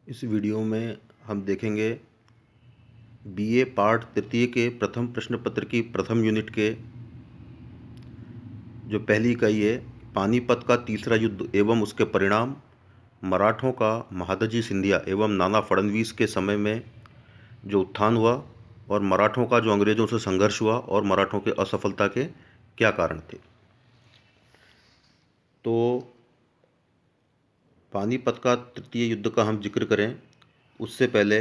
इस वीडियो में हम देखेंगे बीए पार्ट तृतीय के प्रथम प्रश्न पत्र की प्रथम यूनिट के जो पहली इकाई है, पानीपत का तीसरा युद्ध एवं उसके परिणाम, मराठों का महादजी सिंधिया एवं नाना फडणवीस के समय में जो उत्थान हुआ और मराठों का जो अंग्रेजों से संघर्ष हुआ और मराठों के असफलता के क्या कारण थे। तो पानीपत का तृतीय युद्ध का हम जिक्र करें उससे पहले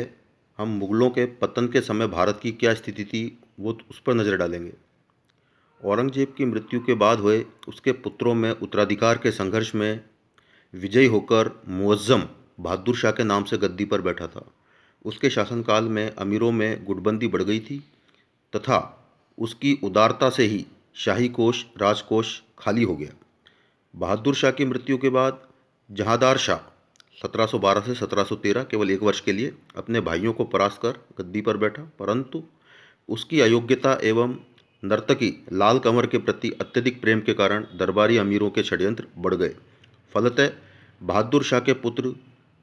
हम मुग़लों के पतन के समय भारत की क्या स्थिति थी वो उस पर नज़र डालेंगे। औरंगजेब की मृत्यु के बाद हुए उसके पुत्रों में उत्तराधिकार के संघर्ष में विजयी होकर मुअज़्ज़म बहादुर शाह के नाम से गद्दी पर बैठा था। उसके शासनकाल में अमीरों में गुटबंदी बढ़ गई थी तथा उसकी उदारता से ही शाही कोष राजकोष खाली हो गया। बहादुर शाह की मृत्यु के बाद जहांदार शाह 1712 से 1713 केवल एक वर्ष के लिए अपने भाइयों को परास्त कर गद्दी पर बैठा, परंतु उसकी अयोग्यता एवं नर्तकी लाल कंवर के प्रति अत्यधिक प्रेम के कारण दरबारी अमीरों के षड्यंत्र बढ़ गए। फलतः बहादुर शाह के पुत्र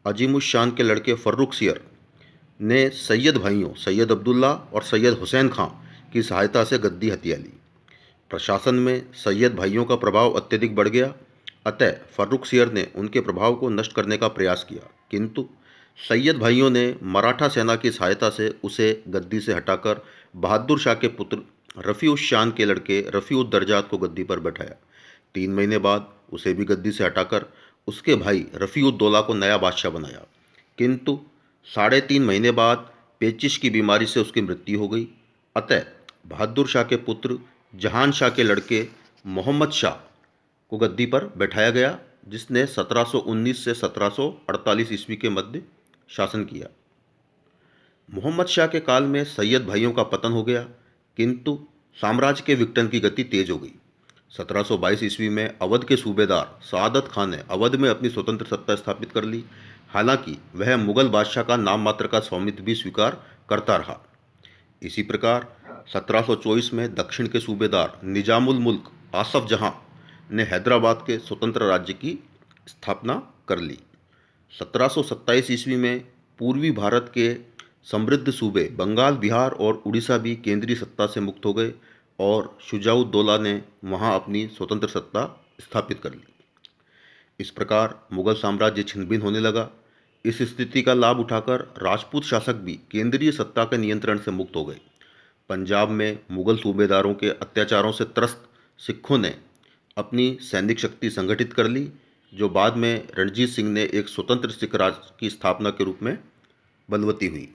अजीमुश शान के लड़के फर्रुख सियर ने सैयद भाइयों सैयद अब्दुल्ला और सैयद हुसैन खां की सहायता से गद्दी हथिया ली। प्रशासन में सैयद भाइयों का प्रभाव अत्यधिक बढ़ गया, अतः फर्रुख सियर ने उनके प्रभाव को नष्ट करने का प्रयास किया, किंतु सैयद भाइयों ने मराठा सेना की सहायता से उसे गद्दी से हटाकर बहादुर शाह के पुत्र रफ़ी-उज़-शान के लड़के रफ़ी-उद-दरजात को गद्दी पर बैठाया। 3 महीने बाद उसे भी गद्दी से हटाकर उसके भाई रफ़ी-उद-दौला को नया बादशाह बनाया, किंतु 3.5 महीने बाद पेचिश की बीमारी से उसकी मृत्यु हो गई। अतः बहादुर शाह के पुत्र जहान शाह के लड़के मोहम्मद शाह को गद्दी पर बैठाया गया, जिसने 1719 से 1748 ईस्वी के मध्य शासन किया। मोहम्मद शाह के काल में सैयद भाइयों का पतन हो गया, किंतु साम्राज्य के विघटन की गति तेज हो गई। 1722 ईस्वी में अवध के सूबेदार सआदत खान ने अवध में अपनी स्वतंत्र सत्ता स्थापित कर ली, हालांकि वह मुगल बादशाह का नाम मात्र का स्वामित्व भी स्वीकार करता रहा। इसी प्रकार 1724 में दक्षिण के सूबेदार निजामुल मुल्क आसफ जहां ने हैदराबाद के स्वतंत्र राज्य की स्थापना कर ली। 1727 ईस्वी में पूर्वी भारत के समृद्ध सूबे बंगाल, बिहार और उड़ीसा भी केंद्रीय सत्ता से मुक्त हो गए और शुजा-उद-दौला ने वहां अपनी स्वतंत्र सत्ता स्थापित कर ली। इस प्रकार मुगल साम्राज्य छिन्न-भिन्न होने लगा। इस स्थिति का लाभ उठाकर राजपूत शासक भी केंद्रीय सत्ता के नियंत्रण से मुक्त हो गए। पंजाब में मुगल सूबेदारों के अत्याचारों से त्रस्त सिखों ने अपनी सैनिक शक्ति संगठित कर ली, जो बाद में रणजीत सिंह ने एक स्वतंत्र सिख राज की स्थापना के रूप में बलवती हुई।